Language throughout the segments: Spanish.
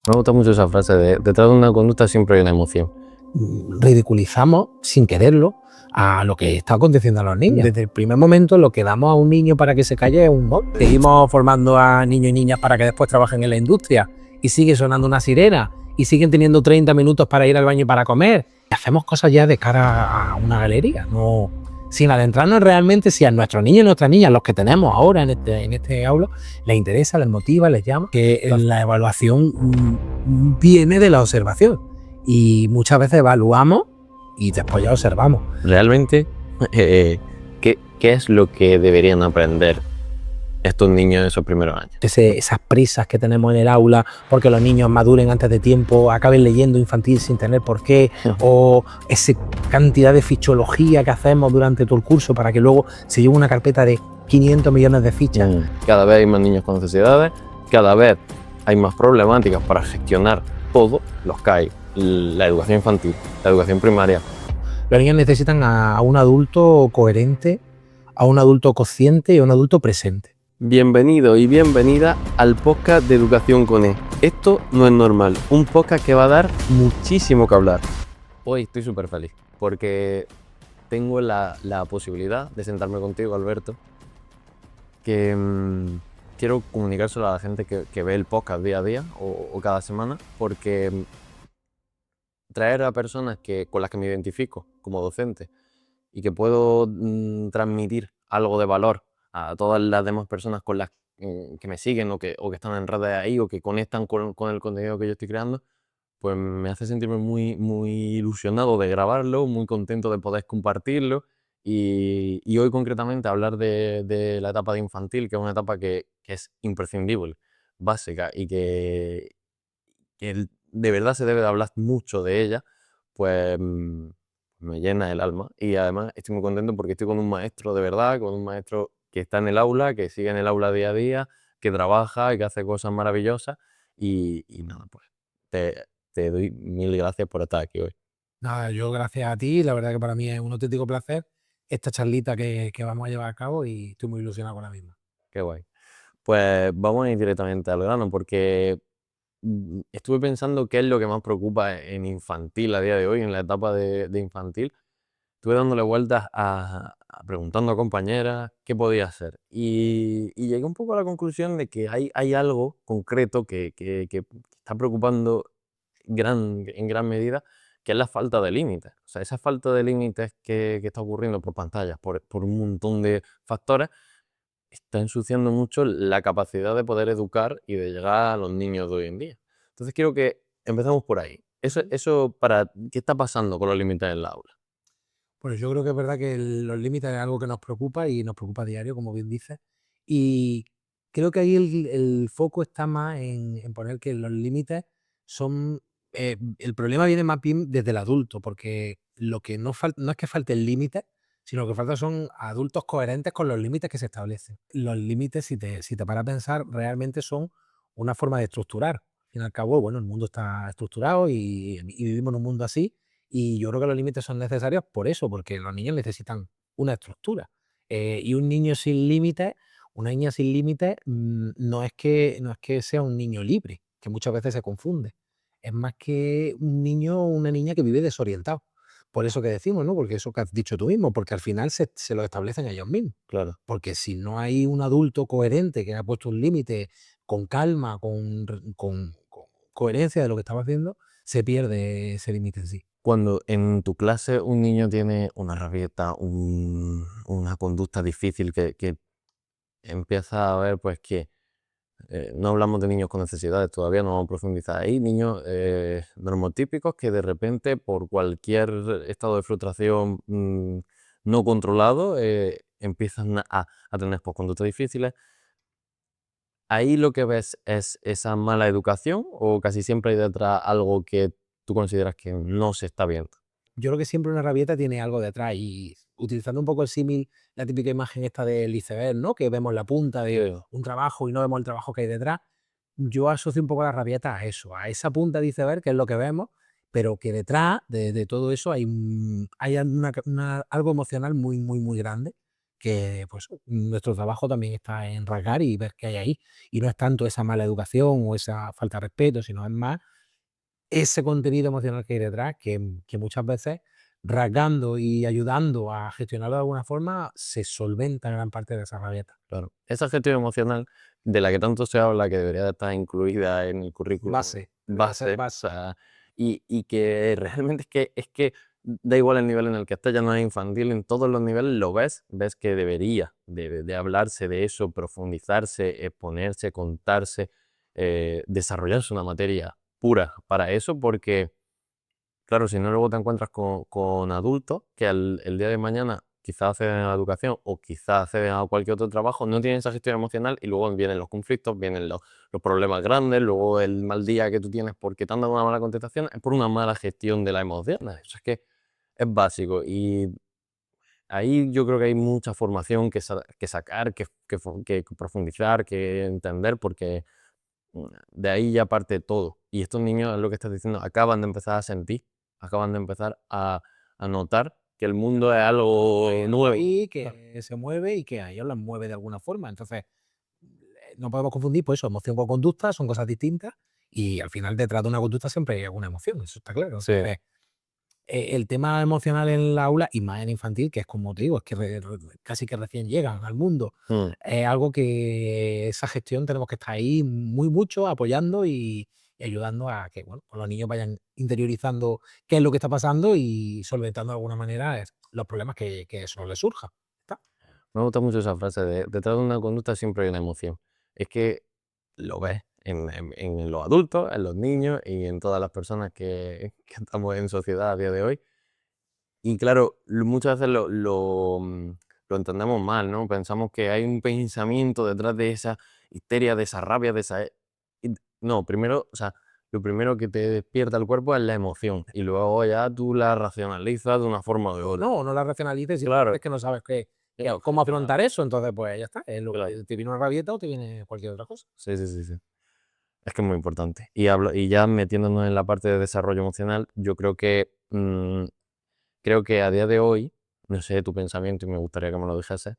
Me gusta mucho esa frase de detrás de una conducta siempre hay una emoción. Ridiculizamos sin quererlo a lo que está aconteciendo a los niños. Desde el primer momento lo que damos a un niño para que se calle es un golpe. Seguimos formando a niños y niñas para que después trabajen en la industria y sigue sonando una sirena y siguen teniendo 30 minutos para ir al baño y para comer. Y hacemos cosas ya de cara a una galería, no sin adentrarnos realmente si a nuestros niños y nuestras niñas, los que tenemos ahora en este aula, les interesa, les motiva, les llama, que la evaluación viene de la observación. Y muchas veces evaluamos y después ya observamos. Realmente, ¿qué es lo que deberían aprender estos niños en esos primeros años? Esas prisas que tenemos en el aula porque los niños maduren antes de tiempo, acaben leyendo infantil sin tener por qué, o esa cantidad de fichología que hacemos durante todo el curso para que luego se lleve una carpeta de 500 millones de fichas. Cada vez hay más niños con necesidades, cada vez hay más problemáticas para gestionar todo, los CAI, la educación infantil, la educación primaria. Los niños necesitan a un adulto coherente, a un adulto consciente y a un adulto presente. Bienvenido y bienvenida al podcast de Educación con E. Esto no es normal, un podcast que va a dar muchísimo que hablar. Hoy estoy súper feliz porque tengo la posibilidad de sentarme contigo, Alberto, que quiero comunicárselo a la gente que ve el podcast día a día o cada semana, porque traer a personas con las que me identifico como docente y que puedo transmitir algo de valor a todas las demás personas con las que me siguen o que están en redes ahí o que conectan con el contenido que yo estoy creando, pues me hace sentirme muy, muy ilusionado de grabarlo, muy contento de poder compartirlo y hoy concretamente hablar de la etapa de infantil, que es una etapa que es imprescindible, básica y que de verdad se debe de hablar mucho de ella, pues me llena el alma y además estoy muy contento porque estoy con un maestro de verdad, con un maestro que está en el aula, que sigue en el aula día a día, que trabaja y que hace cosas maravillosas y nada, pues te doy mil gracias por estar aquí hoy. Nada, yo gracias a ti, la verdad que para mí es un auténtico placer esta charlita que vamos a llevar a cabo y estoy muy ilusionado con la misma. Qué guay. Pues vamos a ir directamente al grano porque estuve pensando qué es lo que más preocupa en infantil a día de hoy, en la etapa de infantil. Estuve dándole vueltas preguntando a compañeras qué podía hacer. Y llegué un poco a la conclusión de que hay algo concreto que está preocupando en gran medida, que es la falta de límites. O sea, esa falta de límites que está ocurriendo por pantallas, por un montón de factores, está ensuciando mucho la capacidad de poder educar y de llegar a los niños de hoy en día. Entonces quiero que empecemos por ahí. ¿Qué está pasando con los límites en la aula? Pues yo creo que es verdad que los límites es algo que nos preocupa y nos preocupa a diario, como bien dices. Y creo que ahí el foco está más en poner que los límites son... el problema viene más bien desde el adulto, porque lo que no es que falte el límite, sino que falta son adultos coherentes con los límites que se establecen. Los límites, si te paras a pensar, realmente son una forma de estructurar. Al fin y al cabo, bueno, el mundo está estructurado y vivimos en un mundo así. Y yo creo que los límites son necesarios por eso, porque los niños necesitan una estructura. Y un niño sin límites, una niña sin límites, no es que sea un niño libre, que muchas veces se confunde. Es más que un niño o una niña que vive desorientado. Por eso que decimos, ¿no? Porque eso que has dicho tú mismo, porque al final se lo establecen ellos mismos. Claro. Porque si no hay un adulto coherente que ha puesto un límite con calma, con coherencia de lo que estaba haciendo, se pierde ese límite en sí. Cuando en tu clase un niño tiene una rabieta, una conducta difícil que empieza a ver pues que no hablamos de niños con necesidades, todavía no vamos a profundizar ahí, niños normotípicos que de repente por cualquier estado de frustración no controlado empiezan a tener pues, conductas difíciles. ¿Ahí lo que ves es esa mala educación o casi siempre hay detrás algo que tú consideras que no se está viendo? Yo creo que siempre una rabieta tiene algo detrás y utilizando un poco el símil, la típica imagen esta del iceberg, ¿no? Que vemos la punta de Sí. un trabajo y no vemos el trabajo que hay detrás. Yo asocio un poco la rabieta a eso, a esa punta de iceberg, que es lo que vemos, pero que detrás de todo eso hay algo emocional muy, muy, muy grande que pues nuestro trabajo también está en rasgar y ver qué hay ahí. Y no es tanto esa mala educación o esa falta de respeto, sino es más ese contenido emocional que hay detrás, que muchas veces rasgando y ayudando a gestionarlo de alguna forma, se solventa gran parte de esa rabieta. Claro. Esa gestión emocional de la que tanto se habla, que debería de estar incluida en el currículum Base, debería ser base, o base. sea, y que realmente es que da igual el nivel en el que estés, ya no es infantil, en todos los niveles lo ves que debería de hablarse de eso, profundizarse, exponerse, contarse, desarrollarse una materia pura para eso, porque claro, si no, luego te encuentras con adultos que el día de mañana quizás acceden a la educación o quizás acceden a cualquier otro trabajo, no tienen esa gestión emocional y luego vienen los conflictos, vienen los problemas grandes, luego el mal día que tú tienes porque te han dado una mala contestación es por una mala gestión de las emociones. Eso es que es básico y ahí yo creo que hay mucha formación que sacar, que profundizar, que entender porque de ahí ya parte todo. Y estos niños, es lo que estás diciendo, acaban de empezar a sentir, acaban de empezar a notar que el mundo es algo Hay algo nuevo. ahí Claro. que se mueve y que a ellos los mueve de alguna forma. Entonces, no podemos confundir, pues eso, emoción con conducta, son cosas distintas y al final detrás de una conducta siempre hay alguna emoción, eso está claro. Sí. Entonces, el tema emocional en la aula y más en infantil, que es como te digo, es que casi que recién llegan al mundo, Mm. es algo que esa gestión tenemos que estar ahí muy mucho apoyando y ayudando a que bueno, pues los niños vayan interiorizando qué es lo que está pasando y solventando de alguna manera los problemas que eso les surja. ¿Está? Me gusta mucho esa frase de detrás de una conducta siempre hay una emoción. Es que lo ves en los adultos, en los niños y en todas las personas que estamos en sociedad a día de hoy. Y claro, muchas veces lo entendemos mal, ¿no? Pensamos que hay un pensamiento detrás de esa histeria, de esa rabia, de esa... No, primero, o sea, lo primero que te despierta el cuerpo es la emoción y luego ya tú la racionalizas de una forma o de otra. No la racionalices y Claro, es que no sabes cómo gestionar. afrontar eso, entonces pues ya está, es lo Claro. que te viene una rabieta o te viene cualquier otra cosa. Sí, sí, sí, sí. Es que es muy importante. Y ya metiéndonos en la parte de desarrollo emocional, yo creo que a día de hoy, no sé tu pensamiento y me gustaría que me lo dijese,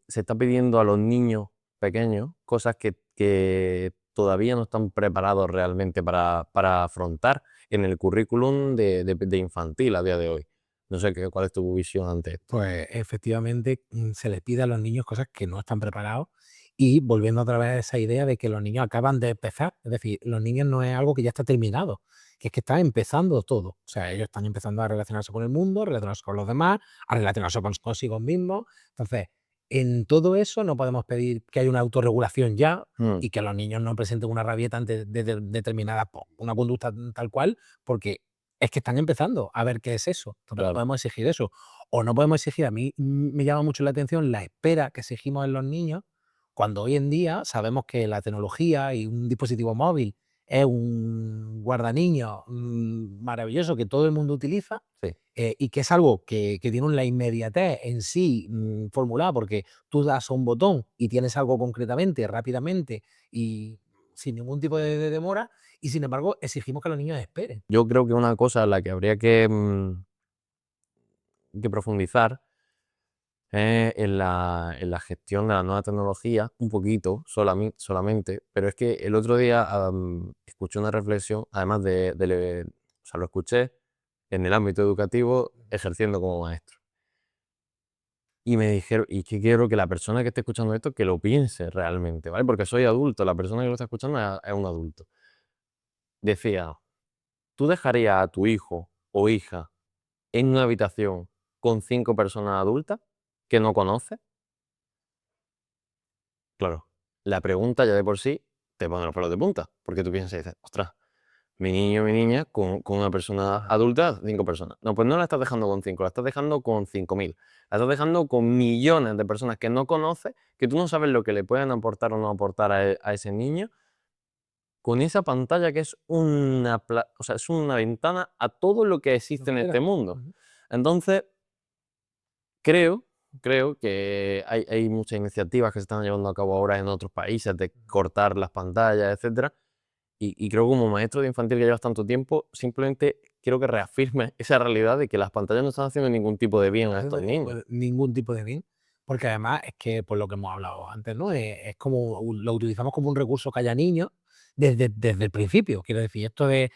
se está pidiendo a los niños pequeños cosas que todavía no están preparados realmente para afrontar en el currículum de infantil a día de hoy. No sé cuál es tu visión ante esto. Pues efectivamente, se les pide a los niños cosas que no están preparados y volviendo otra vez a esa idea de que los niños acaban de empezar, es decir, los niños no es algo que ya está terminado, que es que está empezando todo. O sea, ellos están empezando a relacionarse con el mundo, a relacionarse con los demás, a relacionarse consigo mismos. Entonces, en todo eso no podemos pedir que haya una autorregulación ya Mm, y que los niños no presenten una rabieta ante determinada una conducta tal cual, porque es que están empezando a ver qué es eso. Entonces, no claro, podemos exigir eso. O no podemos exigir, a mí me llama mucho la atención la espera que exigimos en los niños, cuando hoy en día sabemos que la tecnología y un dispositivo móvil es un guardaniños maravilloso que todo el mundo utiliza, sí. y que es algo que tiene una inmediatez en sí formulada, porque tú das a un botón y tienes algo concretamente, rápidamente y sin ningún tipo de demora, y sin embargo exigimos que los niños esperen. Yo creo que una cosa en la que habría que profundizar en la gestión de la nueva tecnología, un poquito, solamente, pero es que el otro día escuché una reflexión, además o sea, lo escuché en el ámbito educativo ejerciendo como maestro. Y me dijeron, y que quiero que la persona que esté escuchando esto, que lo piense realmente, ¿vale? Porque soy adulto, la persona que lo está escuchando es un adulto. Decía, ¿tú dejarías a tu hijo o hija en una habitación con 5 personas adultas que no conoces? Claro, la pregunta ya de por sí te pone los pelos de punta, porque tú piensas y dices, ostras, mi niño o mi niña con una persona Ajá. adulta, 5 personas. No, pues no la estás dejando con 5, la estás dejando con 5.000. La estás dejando con millones de personas que no conoces, que tú no sabes lo que le pueden aportar o no aportar a ese niño, con esa pantalla que es o sea, es una ventana a todo lo que Lo existe que en quiera. este mundo. Ujú. Entonces, Creo, creo que hay muchas iniciativas que se están llevando a cabo ahora en otros países de cortar las pantallas, etcétera, y creo que como maestro de infantil que llevas tanto tiempo, simplemente quiero que reafirmes esa realidad de que las pantallas no están haciendo ningún tipo de bien a estos haciendo niños. ningún tipo de bien, porque además es que, por lo que hemos hablado antes, ¿no? Es como lo utilizamos como un recurso que haya niños desde el principio. Quiero decir, esto de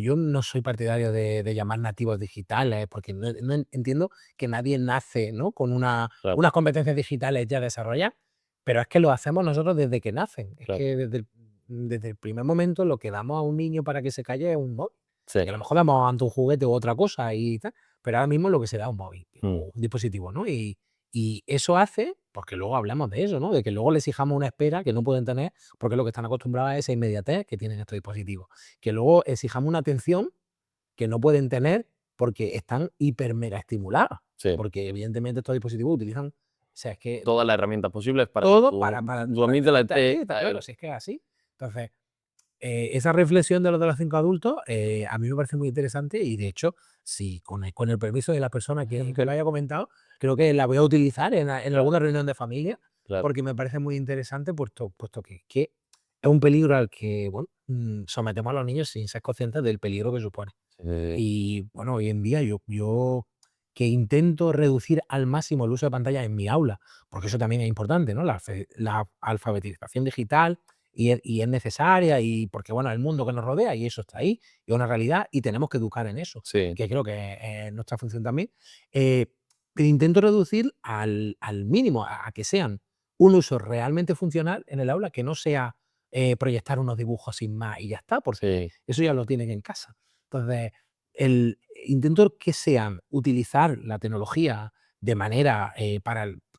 yo no soy partidario de llamar nativos digitales, porque no entiendo que nadie nace, ¿no? con Claro, unas competencias digitales ya desarrolladas, pero es que lo hacemos nosotros desde que nacen. Es claro. que desde el primer momento lo que damos a un niño para que se calle es un móvil. Sí. Y a lo mejor damos ante un juguete u otra cosa y tal, pero ahora mismo lo que se da es un móvil Mm, o un dispositivo, ¿no? Y eso hace, porque luego hablamos de eso, ¿no? De que luego les exijamos una espera que no pueden tener, porque lo que están acostumbrados a esa inmediatez que tienen estos dispositivos. Que luego exijamos una atención que no pueden tener porque están hiper mega estimulados. sí. Porque evidentemente estos dispositivos utilizan, o sea, es que Todas las herramientas posibles para que todo tu, para tu amígdala la esté está a claro, él. si es que es así. Entonces, esa reflexión de los 5 adultos, a mí me parece muy interesante y, de hecho, si con el permiso de la persona que lo haya comentado, creo que la voy a utilizar en alguna reunión de familia, Claro. porque me parece muy interesante, puesto que es un peligro al que, bueno, sometemos a los niños sin ser conscientes del peligro que supone. Sí, Y, bueno, hoy en día yo que intento reducir al máximo el uso de pantalla en mi aula, porque eso también es importante, ¿no? La alfabetización digital y es necesaria, y porque, bueno, el mundo que nos rodea y eso está ahí, y es una realidad y tenemos que educar en eso, sí, que creo que es nuestra función también. Eh, pero intento reducir al mínimo, a que sean un uso realmente funcional en el aula, que no sea proyectar unos dibujos sin más y ya está, porque sí, eso ya lo tienen en casa. Entonces, intento que sean utilizar la tecnología de manera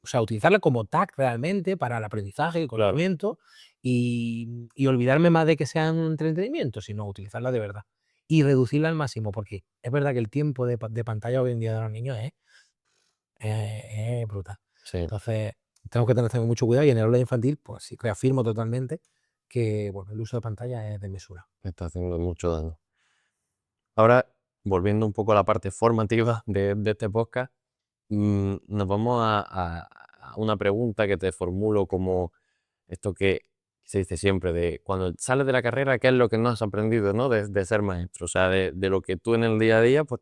o sea, utilizarla como tag realmente para el aprendizaje, el claro. conocimiento, y olvidarme más de que sean entretenimiento, sino utilizarla de verdad. Y reducirla al máximo, porque es verdad que el tiempo de pantalla hoy en día de los niños es brutal. Sí, Entonces, tenemos que tener también mucho cuidado, y en el aula infantil, pues sí, reafirmo totalmente que, bueno, el uso de pantalla es de mesura. me está haciendo mucho daño. Ahora, volviendo un poco a la parte formativa de este podcast, nos vamos a una pregunta que te formulo como esto que se dice siempre, de cuando sales de la carrera, ¿qué es lo que no has aprendido, ¿no? De ser maestro? O sea, de lo que tú en el día a día, pues,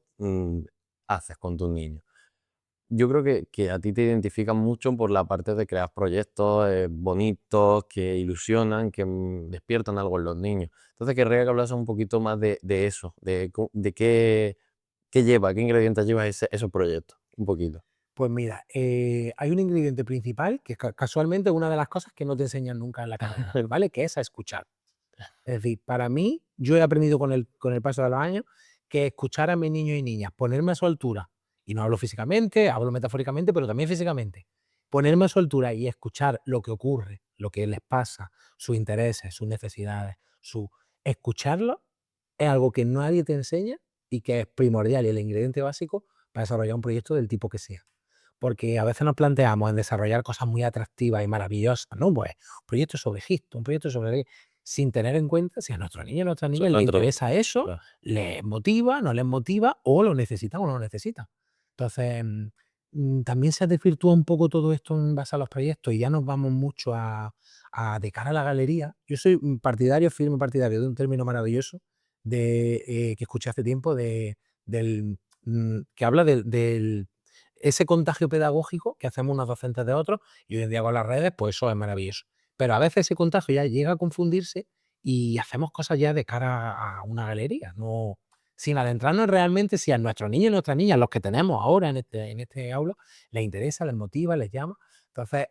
haces con tus niños. Yo creo que a ti te identifican mucho por la parte de crear proyectos bonitos, que ilusionan, que despiertan algo en los niños. Entonces querría que hablases un poquito más de eso, de qué lleva, qué ingredientes lleva esos proyectos, un poquito. Pues mira, hay un ingrediente principal que casualmente es una de las cosas que no te enseñan nunca en la carrera, ¿vale? Que es a escuchar. Es decir, para mí, yo he aprendido con el paso de los años que escuchar a mis niños y niñas, ponerme a su altura, y no hablo físicamente, hablo metafóricamente, pero también físicamente, ponerme a su altura y escuchar lo que ocurre, lo que les pasa, sus intereses, sus necesidades, escucharlo es algo que nadie te enseña y que es primordial y el ingrediente básico para desarrollar un proyecto del tipo que sea. Porque a veces nos planteamos en desarrollar cosas muy atractivas y maravillosas, ¿no? Pues un proyecto sobre Egipto, un proyecto sobre, sin tener en cuenta si a nuestros niños y a nuestras Eso niñas no les entro- interesa eso, claro. les motiva, no les motiva, o lo necesitan o no lo necesitan. Entonces, también se desvirtúa un poco todo esto en base a los proyectos, y ya nos vamos mucho de cara a la galería. Yo soy firme partidario de un término maravilloso que escuché hace tiempo, que habla del ese contagio pedagógico que hacemos unos docentes de otros, y hoy en día con las redes, pues eso es maravilloso. Pero a veces ese contagio ya llega a confundirse y hacemos cosas ya de cara a una galería, no, sin adentrarnos realmente si a nuestros niños y nuestras niñas, los que tenemos ahora en este aula, les interesa, les motiva, les llama. Entonces,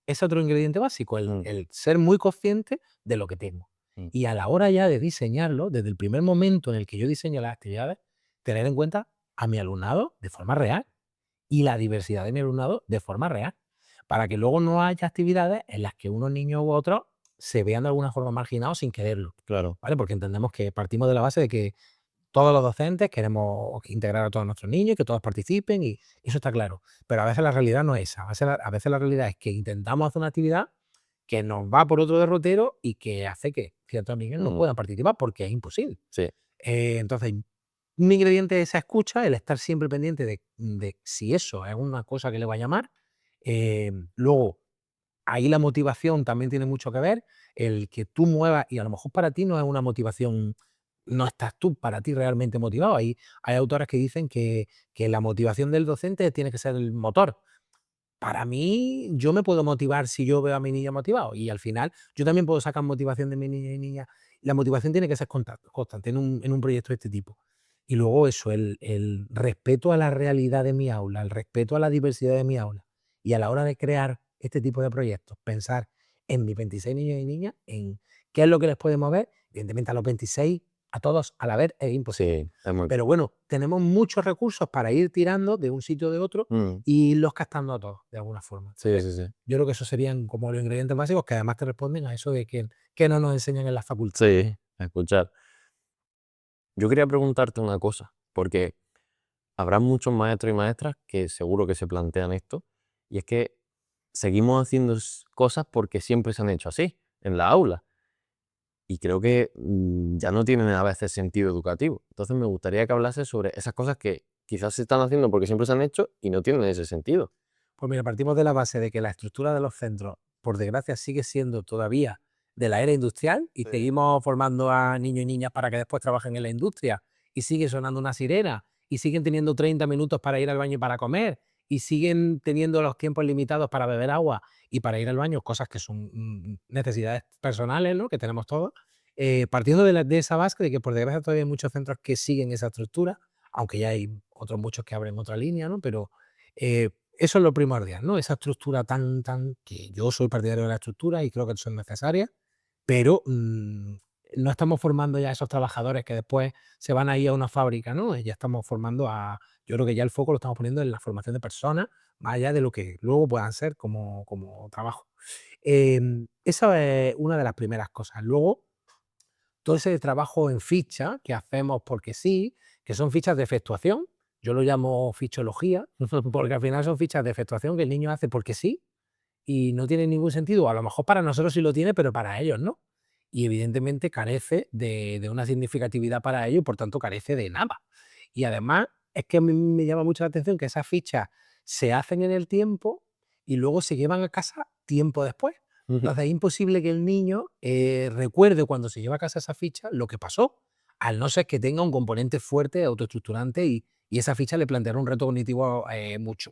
es otro ingrediente básico, el, Mm, el ser muy consciente de lo que tengo. mm, Y a la hora ya de diseñarlo, desde el primer momento en el que yo diseño las actividades, tener en cuenta a mi alumnado de forma real y la diversidad de mi alumnado de forma real, para que luego no haya actividades en las que unos niños u otros se vean de alguna forma marginados sin quererlo, claro. ¿vale? Porque entendemos que partimos de la base de que todos los docentes queremos integrar a todos nuestros niños y que todos participen, y eso está claro. Pero a veces la realidad no es esa. A veces la realidad es que intentamos hacer una actividad que nos va por otro derrotero y que hace que ciertos niños no Mm, puedan participar porque es imposible. sí, Entonces, un ingrediente es esa escucha, el estar siempre pendiente de si eso es una cosa que le va a llamar. Luego, ahí la motivación también tiene mucho que ver, el que tú muevas, y a lo mejor para ti no es una motivación no estás tú para ti realmente motivado. Hay autores que dicen que la motivación del docente tiene que ser el motor. Para mí, yo me puedo motivar si yo veo a mi niño motivado y al final yo también puedo sacar motivación de mi niña y niña. La motivación tiene que ser constante en un proyecto de este tipo. Y luego eso, el respeto a la realidad de mi aula, el respeto a la diversidad de mi aula. Y a la hora de crear este tipo de proyectos, pensar en mis 26 niños y niñas, en qué es lo que les puede mover. Evidentemente a los 26, a todos a la vez es imposible. Sí, es muy... Pero bueno, tenemos muchos recursos para ir tirando de un sitio o de otro Mm, y irlos captando a todos, de alguna forma. sí, sí, sí. Yo creo que esos serían como los ingredientes básicos que además te responden a eso de que no nos enseñan en la facultad. Sí, a escuchar. Yo quería preguntarte una cosa, porque habrá muchos maestros y maestras que seguro que se plantean esto, y es que seguimos haciendo cosas porque siempre se han hecho así, en la aula, y creo que ya no tienen a veces sentido educativo. Entonces me gustaría que hablase sobre esas cosas que quizás se están haciendo porque siempre se han hecho y no tienen ese sentido. Pues mira, partimos de la base de que la estructura de los centros, por desgracia, sigue siendo todavía de la era industrial y Sí. seguimos formando a niños y niñas para que después trabajen en la industria y sigue sonando una sirena y siguen teniendo 30 minutos para ir al baño y para comer y siguen teniendo los tiempos limitados para beber agua y para ir al baño, cosas que son necesidades personales, ¿no?, que tenemos todos. Partiendo de esa base de que por desgracia todavía hay muchos centros que siguen esa estructura, aunque ya hay otros muchos que abren otra línea, ¿no? Pero eh, eso es lo primordial, ¿no? Esa estructura tan que yo soy partidario de la estructura y creo que son necesarias, pero no estamos formando ya a esos trabajadores que después se van a ir a una fábrica, ¿no? Ya estamos formando yo creo que ya el foco lo estamos poniendo en la formación de personas, más allá de lo que luego puedan ser como trabajo. Esa es una de las primeras cosas. Luego, todo ese trabajo en ficha que hacemos porque sí, que son fichas de efectuación, yo lo llamo fichología, porque al final son fichas de efectuación que el niño hace porque sí, y no tiene ningún sentido. A lo mejor para nosotros sí lo tiene, pero para ellos no. Y evidentemente carece de una significatividad para ellos y por tanto carece de nada. Y además es que a mí me llama mucho la atención que esas fichas se hacen en el tiempo y luego se llevan a casa tiempo después. Ujú. Entonces es imposible que el niño recuerde cuando se lleva a casa esa ficha lo que pasó, al no ser que tenga un componente fuerte, autoestructurante y esa ficha le planteará un reto cognitivo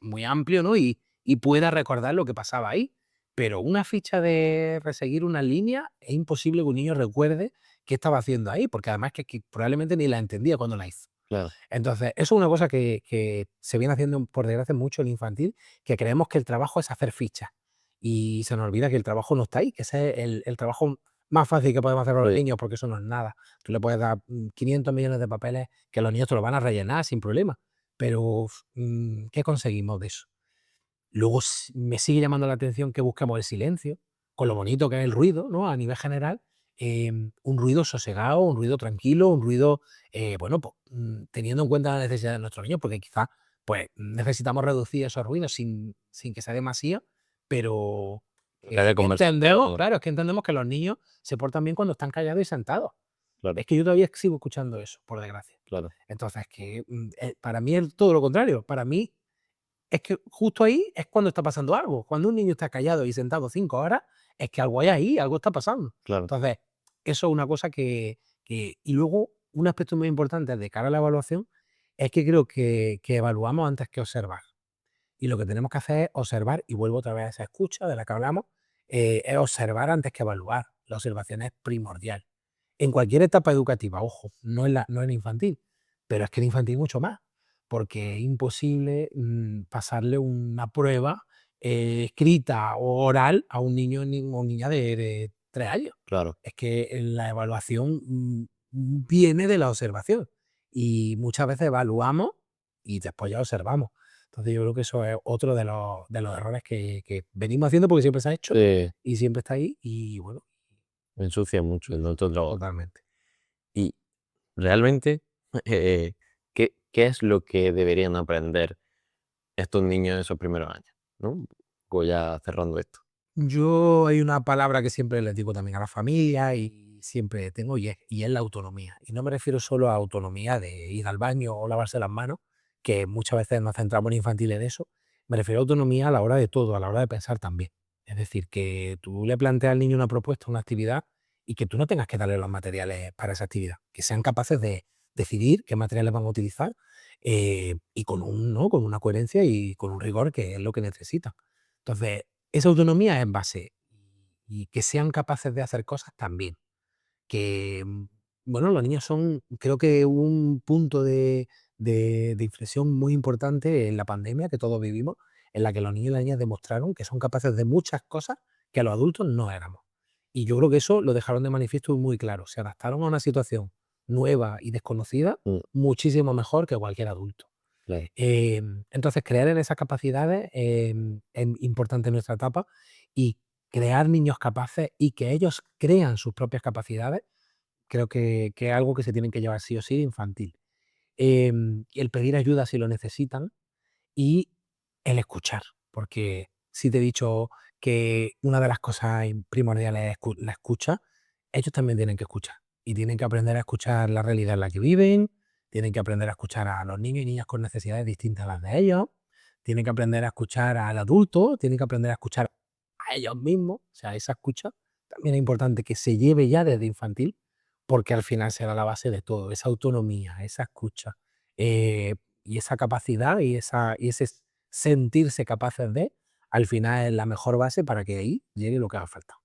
muy amplio, ¿no? Y pueda recordar lo que pasaba ahí. Pero una ficha de reseguir una línea es imposible que un niño recuerde qué estaba haciendo ahí, porque además que probablemente ni la entendía cuando la hizo. Claro, Entonces, eso es una cosa que se viene haciendo, por desgracia, mucho en infantil, que creemos que el trabajo es hacer fichas. Y se nos olvida que el trabajo no está ahí, que ese es el trabajo más fácil que podemos hacer los sí, niños, porque eso no es nada. Tú le puedes dar 500 millones de papeles que los niños te lo van a rellenar sin problema. Pero, ¿qué conseguimos de eso? Luego me sigue llamando la atención que busquemos el silencio, con lo bonito que es el ruido, ¿no? A nivel general, un ruido sosegado, un ruido tranquilo, un ruido, bueno, pues, teniendo en cuenta la necesidad de nuestros niños, porque quizás pues, necesitamos reducir esos ruidos sin que sea demasiado, pero que haya entendemos, conversación, claro, es que entendemos que los niños se portan bien cuando están callados y sentados. claro, Es que yo todavía sigo escuchando eso, por desgracia. claro, Entonces, para mí es todo lo contrario. Para mí es que justo ahí es cuando está pasando algo. Cuando un niño está callado y sentado 5 horas, es que algo hay ahí, algo está pasando. claro. Entonces, eso es una cosa y luego, un aspecto muy importante de cara a la evaluación, es que creo que evaluamos antes que observar. Y lo que tenemos que hacer es observar, y vuelvo otra vez a esa escucha de la que hablamos, es observar antes que evaluar. La observación es primordial. En cualquier etapa educativa, ojo, no en la infantil, pero es que en infantil mucho más, porque es imposible pasarle una prueba escrita o oral a un niño o niña de 3 años. Claro. Es que la evaluación viene de la observación y muchas veces evaluamos y después ya observamos. Entonces yo creo que eso es otro de los errores que venimos haciendo porque siempre se ha hecho Sí, y siempre está ahí y bueno, ensucia mucho el nuestro trabajo. totalmente. Y realmente, eh, ¿qué es lo que deberían aprender estos niños en esos primeros años? ¿No? Un poco ya cerrando esto. Yo hay una palabra que siempre les digo también a la familia y siempre tengo y es la autonomía. Y no me refiero solo a autonomía de ir al baño o lavarse las manos, que muchas veces nos centramos en infantil en eso. Me refiero a autonomía a la hora de todo, a la hora de pensar también. Es decir, que tú le planteas al niño una propuesta, una actividad, y que tú no tengas que darle los materiales para esa actividad, que sean capaces de decidir qué materiales van a utilizar y con, ¿no? Con una coherencia y con un rigor que es lo que necesitan. Entonces, esa autonomía es base y que sean capaces de hacer cosas también. Que, bueno, los niños son, creo que un punto de inflexión muy importante en la pandemia que todos vivimos, en la que los niños y las niñas demostraron que son capaces de muchas cosas que los adultos no éramos. Y yo creo que eso lo dejaron de manifiesto muy claro. Se adaptaron a una situación nueva y desconocida Mm, muchísimo mejor que cualquier adulto. claro. Entonces, crear en esas capacidades es importante en nuestra etapa y crear niños capaces y que ellos crean sus propias capacidades, creo que es algo que se tienen que llevar sí o sí de infantil. El pedir ayuda si lo necesitan y el escuchar, porque si te he dicho que una de las cosas primordiales es la escucha, ellos también tienen que escuchar y tienen que aprender a escuchar la realidad en la que viven, tienen que aprender a escuchar a los niños y niñas con necesidades distintas a las de ellos, tienen que aprender a escuchar al adulto, tienen que aprender a escuchar a ellos mismos, o sea, esa escucha también es importante que se lleve ya desde infantil, porque al final será la base de todo, esa autonomía, esa escucha. eh, y esa capacidad y ese sentirse capaces de, al final es la mejor base para que ahí llegue lo que haga falta.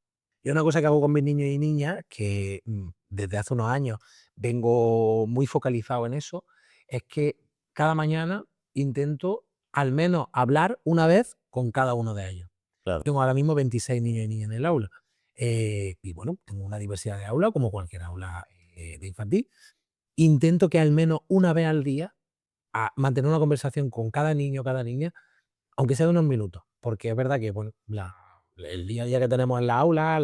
Y una cosa que hago con mis niños y niñas, que desde hace unos años vengo muy focalizado en eso, es que cada mañana intento al menos hablar una vez con cada uno de ellos. Claro. Tengo ahora mismo 26 niños y niñas en el aula. Y bueno, tengo una diversidad de aula como cualquier aula de infantil. Intento que al menos una vez al día a mantener una conversación con cada niño o cada niña, aunque sea de unos minutos, porque es verdad que bueno, el día a día que tenemos en la aula,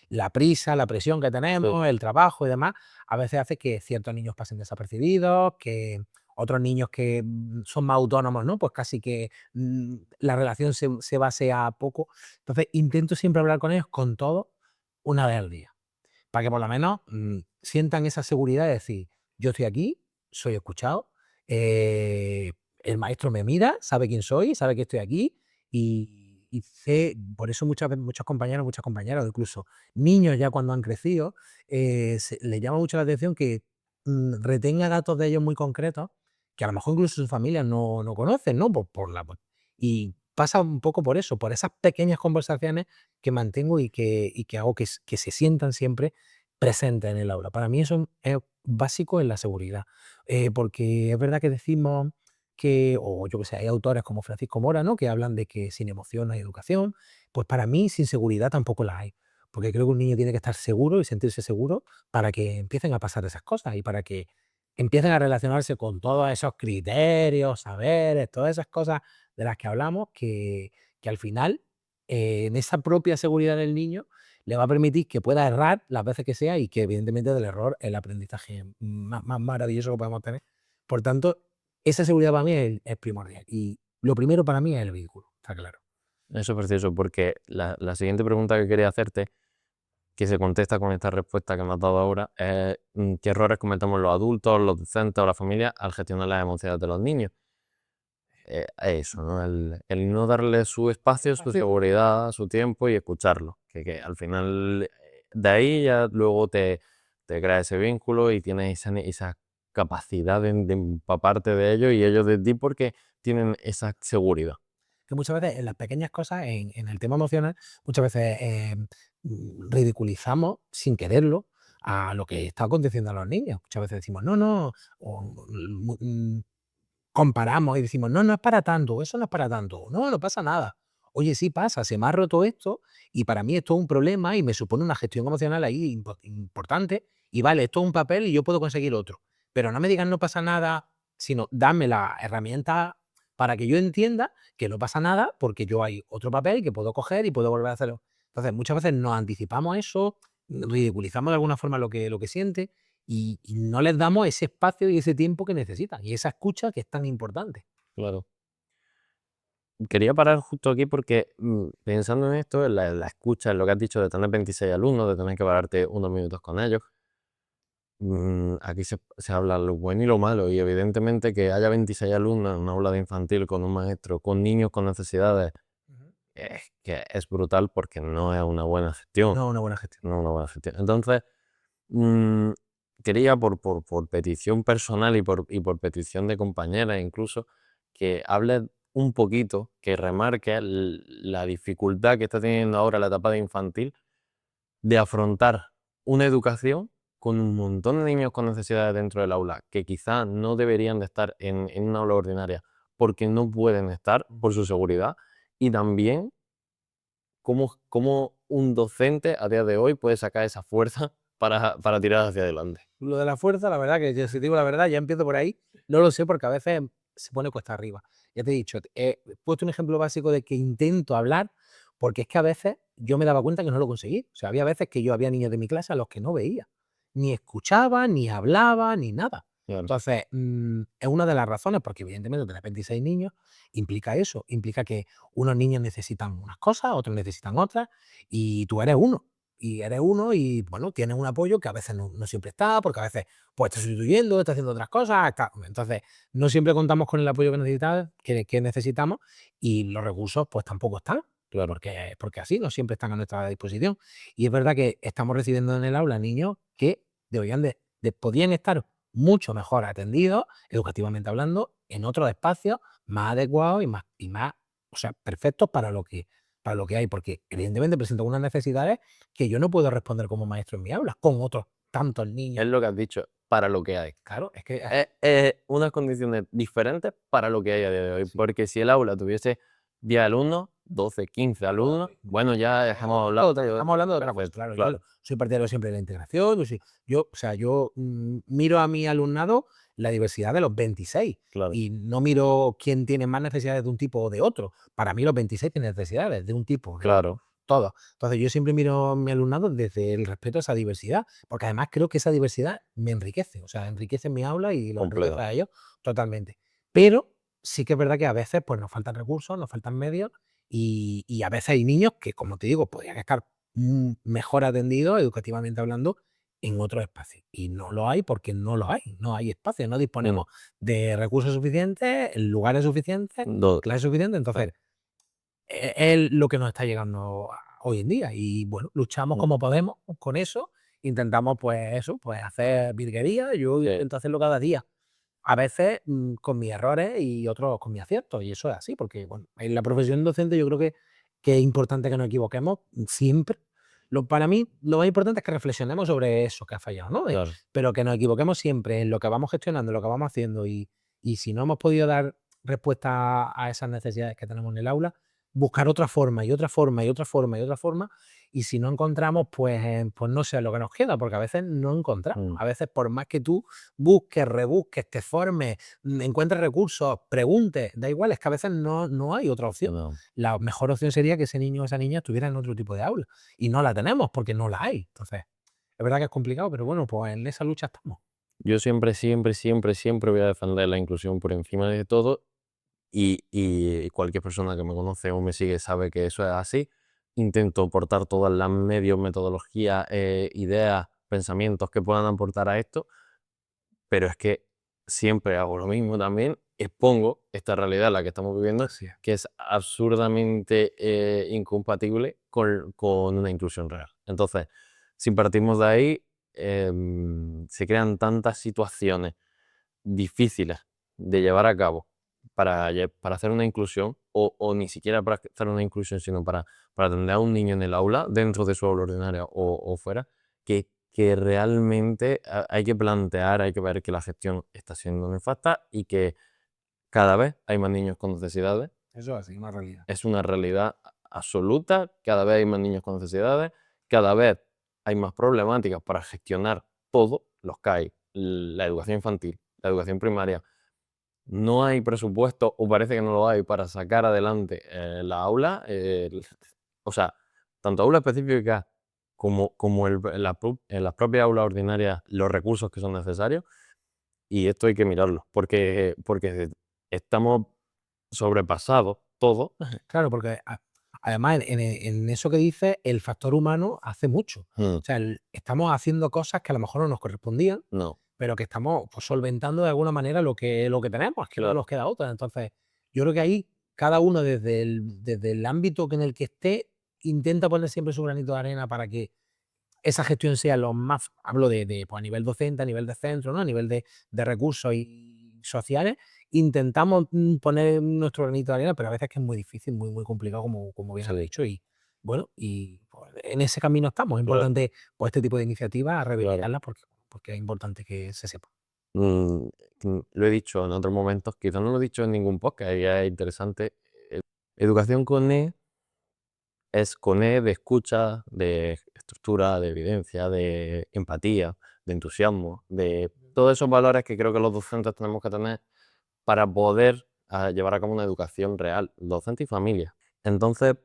la prisa, la presión que Sí. tenemos, el trabajo y demás, a veces hace que ciertos niños pasen desapercibidos, que otros niños que son más autónomos, ¿no? Pues casi que la relación se base a poco. Entonces intento siempre hablar con ellos, con todos, una vez al día para que por lo menos sientan esa seguridad de decir, yo estoy aquí, soy escuchado, eh, el maestro me mira, sabe quién soy, sabe que estoy aquí y sé, por eso muchas veces muchos compañeros, muchas compañeras, o incluso niños ya cuando han crecido, les llama mucho la atención que retenga datos de ellos muy concretos que a lo mejor incluso sus familias no conocen, ¿no? Y pasa un poco por eso, por esas pequeñas conversaciones que mantengo y que hago que se sientan siempre presentes en el aula. Para mí eso es básico en la seguridad, porque es verdad que decimos que, o yo que sé, hay autores como Francisco Mora, ¿no? Que hablan de que sin emoción no hay educación. Pues para mí sin seguridad tampoco la hay, porque creo que un niño tiene que estar seguro y sentirse seguro para que empiecen a pasar esas cosas y para que empiecen a relacionarse con todos esos criterios, saberes, todas esas cosas de las que hablamos, que al final, en esa propia seguridad del niño, le va a permitir que pueda errar las veces que sea y que evidentemente del error el aprendizaje más maravilloso que podemos tener. Por tanto, esa seguridad para mí es primordial. Y lo primero para mí es el vehículo, está claro. Eso es precioso, porque la siguiente pregunta que quería hacerte, que se contesta con esta respuesta que me has dado ahora, es ¿qué errores cometemos los adultos, los docentes o la familia al gestionar las emociones de los niños? Eso, ¿no? El no darle su espacio, su seguridad, su tiempo y escucharlo. Que al final de ahí ya luego te crea ese vínculo y tienes esa capacidad de empaparte de ellos y ellos de ti porque tienen esa seguridad. Que muchas veces en las pequeñas cosas, en el tema emocional, muchas veces ridiculizamos sin quererlo a lo que está aconteciendo a los niños. Muchas veces decimos, no, no, o, comparamos y decimos, no, no es para tanto, eso no es para tanto, no, no pasa nada. Oye, sí pasa, se me ha roto esto y para mí esto es un problema y me supone una gestión emocional ahí importante y vale, esto es un papel y yo puedo conseguir otro. Pero no me digan no pasa nada, sino dame la herramienta para que yo entienda que no pasa nada porque yo hay otro papel que puedo coger y puedo volver a hacerlo. Entonces, muchas veces nos anticipamos eso, ridiculizamos de alguna forma lo que siente y no les damos ese espacio y ese tiempo que necesitan y esa escucha que es tan importante. Claro. Quería parar justo aquí porque pensando en esto, en la escucha, en lo que has dicho de tener 26 alumnos, de tener que pararte unos minutos con ellos, aquí se habla lo bueno y lo malo, y evidentemente que haya 26 alumnos en una aula de infantil con un maestro, con niños con necesidades, Ujú. es que es brutal porque no es una buena gestión. No, una buena gestión. No es una buena gestión. Entonces, mm, quería por petición personal y por petición de compañeras incluso, que hables un poquito, que remarques la dificultad que está teniendo ahora la etapa de infantil de afrontar una educación con un montón de niños con necesidades dentro del aula, que quizás no deberían de estar en una aula ordinaria porque no pueden estar por su seguridad, y también cómo un docente a día de hoy puede sacar esa fuerza para tirar hacia adelante. Lo de la fuerza, la verdad que yo, si te digo la verdad, ya empiezo por ahí, no lo sé porque a veces se pone cuesta arriba. Ya te he dicho, he puesto un ejemplo básico de que intento hablar, porque es que a veces yo me daba cuenta que no lo conseguí. O sea, había veces que yo había niños de mi clase a los que no veía, ni escuchaba, ni hablaba, ni nada. Claro, Entonces, es una de las razones, porque evidentemente tener 26 niños implica eso, implica que unos niños necesitan unas cosas, otros necesitan otras, y tú eres uno. Y eres uno y, bueno, tienes un apoyo que a veces no siempre está, porque a veces pues está sustituyendo, está haciendo otras cosas. Entonces, no siempre contamos con el apoyo que necesitamos, y los recursos pues tampoco están, claro. porque así no siempre están a nuestra disposición. Y es verdad que estamos recibiendo en el aula niños que deberían podían estar mucho mejor atendidos, educativamente hablando, en otros espacios más adecuados y más, o sea, perfectos para lo que hay, porque evidentemente presentan unas necesidades que yo no puedo responder como maestro en mi aula, con otros tantos niños. Es lo que has dicho, para lo que hay. Claro, es que Es unas condiciones diferentes para lo que hay a día de hoy, sí. porque si el aula tuviese 10 alumnos, 12, 15 alumnos, bueno, ya hemos hablado Estamos hablando de otra cosa, perfecto, claro. Yo claro, soy partidario siempre de la integración. O sea, yo miro a mi alumnado la diversidad de los 26 claro, y no miro quién tiene más necesidades de un tipo o de otro. Para mí los 26 tienen necesidades de un tipo o de otro, claro, todos. Entonces yo siempre miro a mi alumnado desde el respeto a esa diversidad, porque además creo que esa diversidad me enriquece, o sea, enriquece mi aula y lo enriquece completo. a ellos totalmente. Pero sí que es verdad que a veces pues nos faltan recursos, nos faltan medios, y a veces hay niños que, como te digo, podrían estar mejor atendidos, educativamente hablando, en otros espacios. Y no lo hay porque no lo hay. No hay espacio, no Mm, disponemos de recursos suficientes, lugares suficientes, do- clases suficientes. Entonces, claro, es lo que nos está llegando hoy en día. Y bueno, luchamos mm, como podemos con eso. Intentamos, pues eso, pues hacer virguerías. Yo sí, intento hacerlo cada día. A veces con mis errores y otros con mis aciertos, y eso es así, porque bueno, en la profesión docente yo creo que es importante que nos equivoquemos siempre. Para mí, lo más importante es que reflexionemos sobre eso que ha fallado, ¿no? claro, Pero que nos equivoquemos siempre en lo que vamos gestionando, en lo que vamos haciendo, y si no hemos podido dar respuesta a esas necesidades que tenemos en el aula, buscar otra forma y otra forma y otra forma y otra forma. Y si no encontramos, pues no sé lo que nos queda, porque a veces no encontramos. mm, A veces, por más que tú busques, rebusques, te formes, encuentres recursos, preguntes, da igual, es que a veces no hay otra opción. no. La mejor opción sería que ese niño o esa niña estuviera en otro tipo de aula, y no la tenemos porque no la hay. Entonces, es verdad que es complicado, pero bueno, pues en esa lucha estamos. Yo siempre, siempre, siempre, siempre voy a defender la inclusión por encima de todo, y cualquier persona que me conoce o me sigue sabe que eso es así. Intento aportar todas las medios, metodologías, ideas, pensamientos que puedan aportar a esto, pero es que siempre hago lo mismo también, expongo esta realidad en la que estamos viviendo, Así es. que es absurdamente incompatible con una inclusión real. Entonces, si partimos de ahí, se crean tantas situaciones difíciles de llevar a cabo para hacer una inclusión, o ni siquiera para hacer una inclusión, sino para atender a un niño en el aula, dentro de su aula ordinaria o fuera, que realmente hay que plantear, hay que ver que la gestión está siendo nefasta y que cada vez hay más niños con necesidades. Eso es así, una realidad. Es una realidad absoluta, cada vez hay más niños con necesidades, cada vez hay más problemáticas para gestionar todo, los CAI, la educación infantil, la educación primaria. No hay presupuesto, o parece que no lo hay, para sacar adelante la aula. O sea, tanto aula específica como en las propias aulas ordinarias, los recursos que son necesarios. Y esto hay que mirarlo, porque estamos sobrepasados todos. Claro, porque además en eso que dices, el factor humano hace mucho. Mm, O sea, estamos haciendo cosas que a lo mejor no nos correspondían, no, pero que estamos pues, solventando de alguna manera lo que tenemos, que no claro, nos queda otra. Entonces, yo creo que ahí cada uno desde el ámbito en el que esté, intenta poner siempre su granito de arena para que esa gestión sea lo más, hablo pues a nivel docente, a nivel de centro, ¿no? A nivel de recursos y sociales, intentamos poner nuestro granito de arena, pero a veces que es muy difícil, muy complicado, como bien has Sí, dicho, y bueno, y pues, en ese camino estamos. Es claro, importante, pues, este tipo de iniciativas, claro. reivindicarlas porque es importante que se sepa. Mm, lo he dicho en otros momentos, quizás no lo he dicho en ningún podcast, y es interesante. eh, Educación con es con de escucha, de estructura, de evidencia, de empatía, de entusiasmo, de todos esos valores que creo que los docentes tenemos que tener para poder llevar a cabo una educación real, docente y familia. Entonces,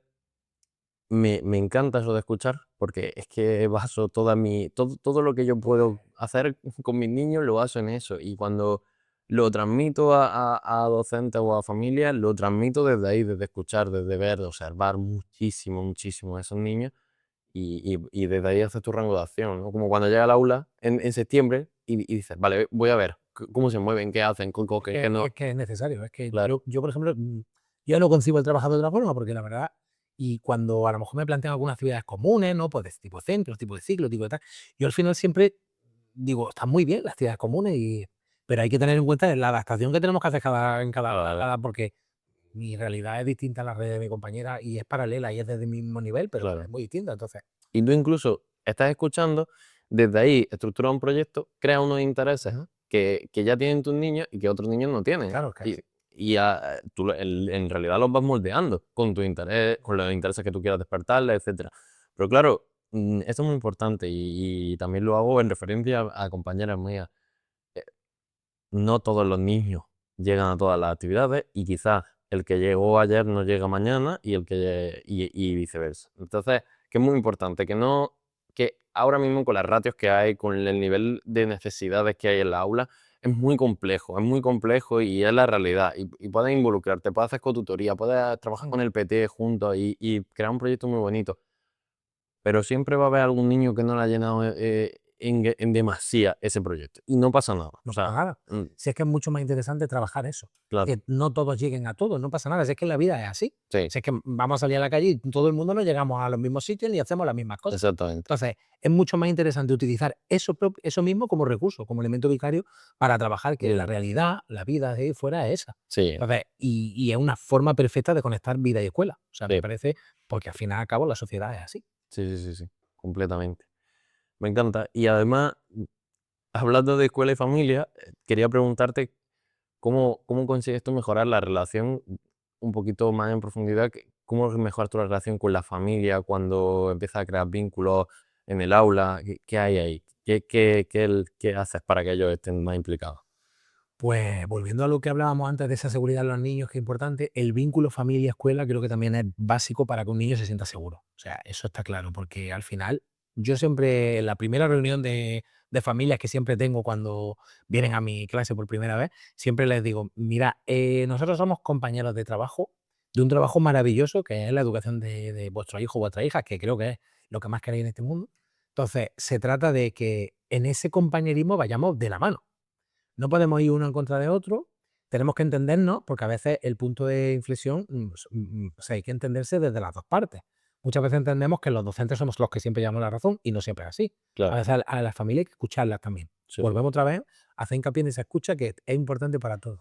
me encanta eso de escuchar, porque es que baso todo lo que yo puedo hacer con mis niños, lo baso en eso. Y cuando lo transmito a docentes o a familias, lo transmito desde ahí, desde escuchar, desde ver, de observar muchísimo, muchísimo a esos niños. Y desde ahí haces tu rango de acción, ¿no? Como cuando llega al aula en septiembre y dices, vale, voy a ver cómo se mueven, qué hacen, qué no. Es que es necesario, es que Claro, yo, por ejemplo, yo no concibo el trabajo de otra forma, porque la verdad, y cuando a lo mejor me plantean algunas actividades comunes, ¿no? Pues de tipo centro, tipo de ciclo, tipo de tal, yo al final siempre digo, están muy bien las actividades comunes, pero hay que tener en cuenta la adaptación que tenemos que hacer en cada claro, cada, porque mi realidad es distinta a la red de mi compañera y es paralela y es desde el mismo nivel, pero es claro. muy distinta. Entonces, Y tú incluso estás escuchando, desde ahí estructura un proyecto, crea unos intereses ajá, que ya tienen tus niños y que otros niños no tienen. claro, es que Y, así. tú en realidad los vas moldeando con tu interés, con los intereses que tú quieras despertarles, etcétera. Pero claro, esto es muy importante y también lo hago en referencia a compañeras mías. Eh, no todos los niños llegan a todas las actividades y quizás el que llegó ayer no llega mañana y viceversa. Entonces, que es muy importante que ahora mismo con las ratios que hay, con el nivel de necesidades que hay en la aula, es muy complejo y es la realidad. Y puedes involucrarte, puedes hacer cotutoría, puedes trabajar Mm, con el PT juntos y crear un proyecto muy bonito. Pero siempre va a haber algún niño que no le ha llenado en demasía ese proyecto. Y no pasa nada. O No sea, pasa nada. Si es que es mucho más interesante trabajar eso, claro. que no todos lleguen a todo, no pasa nada, si es que la vida es así. Sí, Si es que vamos a salir a la calle y todo el mundo no llegamos a los mismos sitios ni hacemos las mismas cosas. exactamente. Entonces, es mucho más interesante utilizar eso mismo como recurso, como elemento vicario para trabajar, que la Mm, realidad, la vida de ahí fuera es esa. sí, Entonces, y es una forma perfecta de conectar vida y escuela. O sea, me sí, parece, porque al final y al cabo la sociedad es así. sí, sí, sí, sí, completamente. Me encanta. Y además, hablando de escuela y familia, quería preguntarte cómo consigues tú mejorar la relación un poquito más en profundidad. ¿Cómo mejoras tu relación con la familia cuando empiezas a crear vínculos en el aula? ¿Qué hay ahí? ¿Qué haces para que ellos estén más implicados? Pues volviendo a lo que hablábamos antes de esa seguridad de los niños, que es importante, el vínculo familia-escuela creo que también es básico para que un niño se sienta seguro. O sea, eso está claro, porque al final yo siempre, en la primera reunión de familias que siempre tengo cuando vienen a mi clase por primera vez, siempre les digo, mira, nosotros somos compañeros de trabajo, de un trabajo maravilloso que es la educación de vuestro hijo o vuestra hija, que creo que es lo que más queréis en este mundo. Entonces, se trata de que en ese compañerismo vayamos de la mano. No podemos ir uno en contra de otro, tenemos que entendernos, porque a veces el punto de inflexión, o sea, hay que entenderse desde las dos partes. Muchas veces entendemos que los docentes somos los que siempre llevamos la razón y no siempre es así. A Claro, veces a la familia hay que escucharlas también. sí, Volvemos otra vez a hacer hincapié en esa escucha que es importante para todos.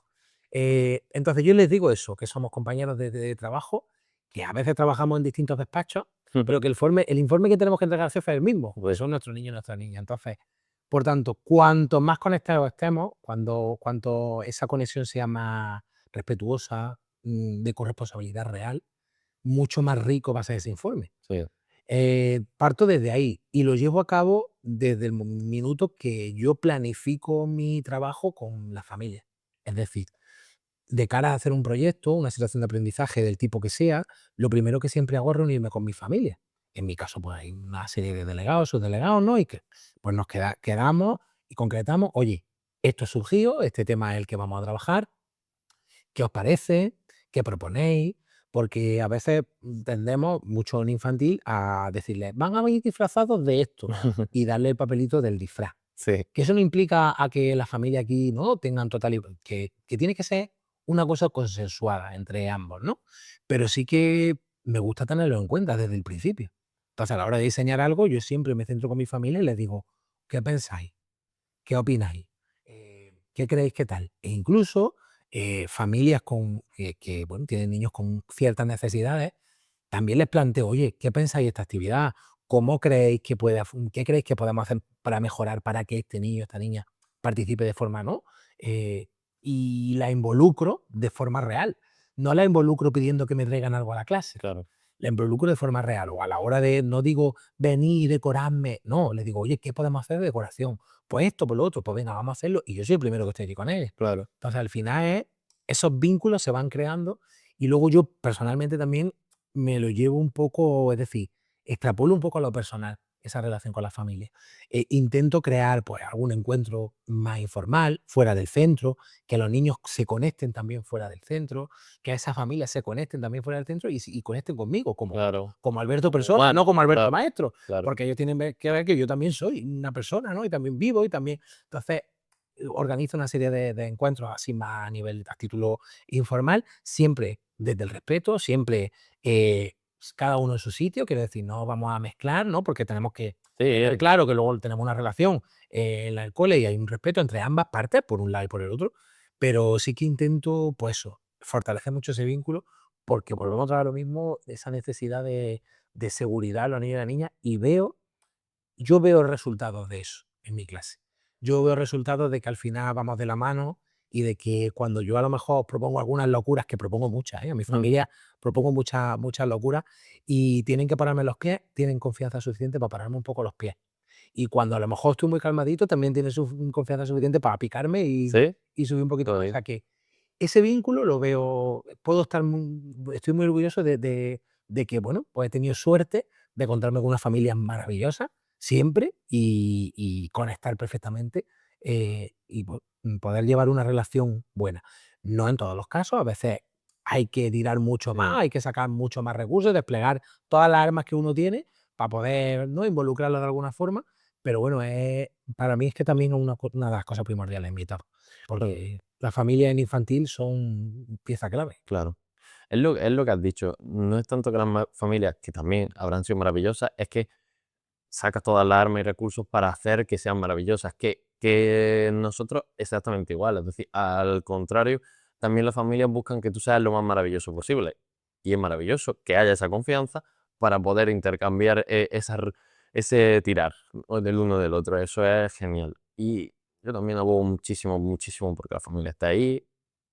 Entonces yo les digo eso, que somos compañeros de trabajo, que a veces trabajamos en distintos despachos, pero que el informe que tenemos que entregar al jefe es el mismo, que pues son nuestros niños y nuestras niñas. Entonces, por tanto, cuanto más conectados estemos, cuanto esa conexión sea más respetuosa, de corresponsabilidad real, mucho más rico va a ser ese informe. sí, Parto desde ahí y lo llevo a cabo desde el minuto que yo planifico mi trabajo con la familia. Es decir, de cara a hacer un proyecto, una situación de aprendizaje del tipo que sea, lo primero que siempre hago es reunirme con mi familia. En mi caso, pues hay una serie de delegados, subdelegados, ¿no? Y que pues nos quedamos y concretamos, oye, esto ha surgido, este tema es el que vamos a trabajar, ¿qué os parece? ¿Qué proponéis? Porque a veces tendemos, mucho en infantil, a decirles, van a venir disfrazados de esto y darle el papelito del disfraz. sí, Que eso no implica a que la familia aquí no tengan total que tiene que ser una cosa consensuada entre ambos, ¿no? Pero sí que me gusta tenerlo en cuenta desde el principio. Entonces, a la hora de diseñar algo, yo siempre me centro con mi familia y les digo, ¿qué pensáis? ¿Qué opináis? ¿Qué creéis que tal? E incluso familias bueno, tienen niños con ciertas necesidades, también les planteo, oye, ¿qué pensáis de esta actividad? ¿Cómo creéis que qué creéis que podemos hacer para mejorar, para que este niño, esta niña participe de forma, ¿no? Eh, y la involucro de forma real. No la involucro pidiendo que me traigan algo a la clase. Claro, La involucro de forma real. O a la hora de, no digo venir y decorarme. No, les digo, oye, ¿qué podemos hacer de decoración? Pues esto, pues lo otro, pues venga, vamos a hacerlo. Y yo soy el primero que estoy aquí con él. claro. Entonces, al final esos vínculos se van creando y luego yo personalmente también me lo llevo un poco, es decir, extrapolo un poco a lo personal, esa relación con la familia. Intento crear pues algún encuentro más informal, fuera del centro, que los niños se conecten también fuera del centro, que esas familias se conecten también fuera del centro y conecten conmigo, Claro, como Alberto como persona, humano, no como Alberto claro, maestro, claro. porque ellos tienen que ver que yo también soy una persona, ¿no? Y también vivo y también. Entonces, organizo una serie de encuentros así más a nivel, a título informal, siempre desde el respeto, siempre cada uno en su sitio, quiero decir, no vamos a mezclar, ¿no? Porque tenemos que Sí, tener claro que luego tenemos una relación en el cole y hay un respeto entre ambas partes, por un lado y por el otro, pero sí que intento, pues eso, fortalecer mucho ese vínculo, porque volvemos otra vez a lo mismo, esa necesidad de seguridad en los niños y las niñas, y yo veo resultados de eso en mi clase. Yo veo resultados de que al final vamos de la mano y de que cuando yo a lo mejor propongo algunas locuras, que propongo muchas, a mi mm, familia propongo muchas locuras y tienen que pararme los pies, tienen confianza suficiente para pararme un poco los pies. Y cuando a lo mejor estoy muy calmadito, también tienen confianza suficiente para picarme sí, y subir un poquito todo más. O bien. sea que ese vínculo lo veo, estoy muy orgulloso de que, bueno, pues he tenido suerte de encontrarme con una familia maravillosa siempre y conectar perfectamente poder llevar una relación buena. No en todos los casos, a veces hay que tirar mucho Sí, más, hay que sacar mucho más recursos, desplegar todas las armas que uno tiene para poder, ¿no?, involucrarlo de alguna forma, pero bueno, para mí es que también es una de las cosas primordiales en mi etapa, claro, porque la familia en infantil son pieza clave. claro. Es lo que has dicho. No es tanto que las familias, que también habrán sido maravillosas, es que sacas todas las armas y recursos para hacer que sean maravillosas. Que nosotros exactamente igual. Es decir, al contrario, también las familias buscan que tú seas lo más maravilloso posible. Y es maravilloso que haya esa confianza para poder intercambiar ese tirar, ¿no?, del uno del otro. Eso es genial. Y yo también abogo muchísimo, muchísimo porque la familia está ahí,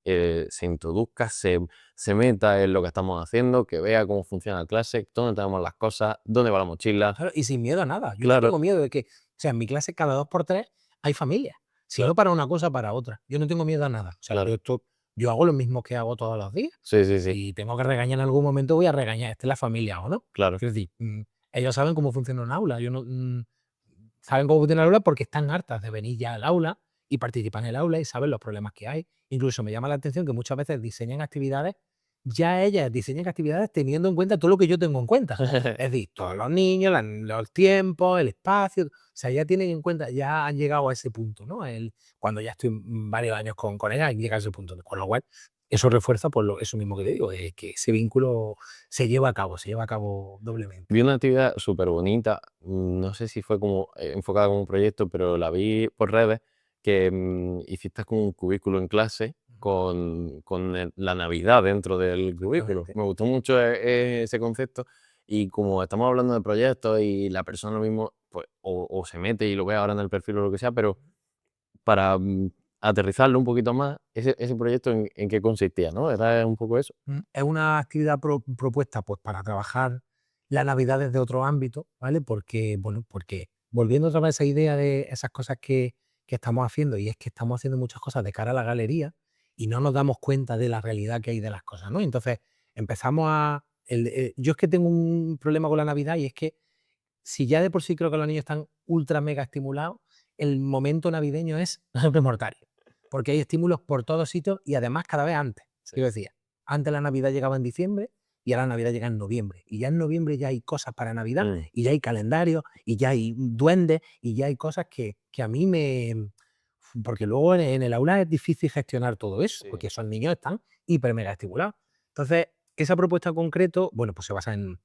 se introduzca, se meta en lo que estamos haciendo, que vea cómo funciona la clase, dónde tenemos las cosas, dónde va la mochila. Claro, y sin miedo a nada. Yo no Claro, tengo miedo de que, o sea, en mi clase cada 2 por 3 hay familia. Si no para una cosa, para otra. Yo no tengo miedo a nada. O sea, claro. yo hago lo mismo que hago todos los días. Sí, sí, sí, Si tengo que regañar en algún momento, voy a regañar, esté la familia o no. claro, Quiero decir, ellos saben cómo funciona un aula. Saben cómo funciona el aula porque están hartas de venir ya al aula y participar en el aula y saben los problemas que hay. Incluso me llama la atención que muchas veces diseñan actividades, ya ellas diseñan actividades teniendo en cuenta todo lo que yo tengo en cuenta. Es decir, todos los niños, los tiempos, el espacio, o sea, ya tienen en cuenta, ya han llegado a ese punto, ¿no? Cuando ya estoy varios años con ella, llega a ese punto. Con lo cual, eso refuerza pues, eso mismo que te digo, que ese vínculo se lleva a cabo doblemente. Vi una actividad súper bonita, no sé si fue como enfocada como un proyecto, pero la vi por redes, que hiciste como un cubículo en clase con la Navidad dentro del cubículo. Exactamente. Me gustó mucho ese concepto y como estamos hablando de proyectos y la persona lo mismo, pues o se mete y lo ve ahora en el perfil o lo que sea, pero para aterrizarlo un poquito más, ese proyecto en qué consistía, ¿no? Era un poco eso. Es una actividad propuesta pues, para trabajar la Navidad desde otro ámbito, ¿vale? Porque, bueno, porque volviendo otra vez a esa idea de esas cosas que estamos haciendo, y es que estamos haciendo muchas cosas de cara a la galería y no nos damos cuenta de la realidad que hay de las cosas, ¿no? Entonces empezamos yo es que tengo un problema con la Navidad y es que si ya de por sí creo que los niños están ultra mega estimulados, el momento navideño es mortal, porque hay estímulos por todos sitios y además cada vez antes. Sí. Yo decía, antes la Navidad llegaba en diciembre y ahora la Navidad llega en noviembre. Y ya en noviembre ya hay cosas para Navidad Mm, y ya hay calendarios y ya hay duendes y ya hay cosas que a mí porque luego en el aula es difícil gestionar todo eso, Sí. porque esos niños están hiper mega estimulados. Entonces, esa propuesta en concreto, bueno, pues se basa en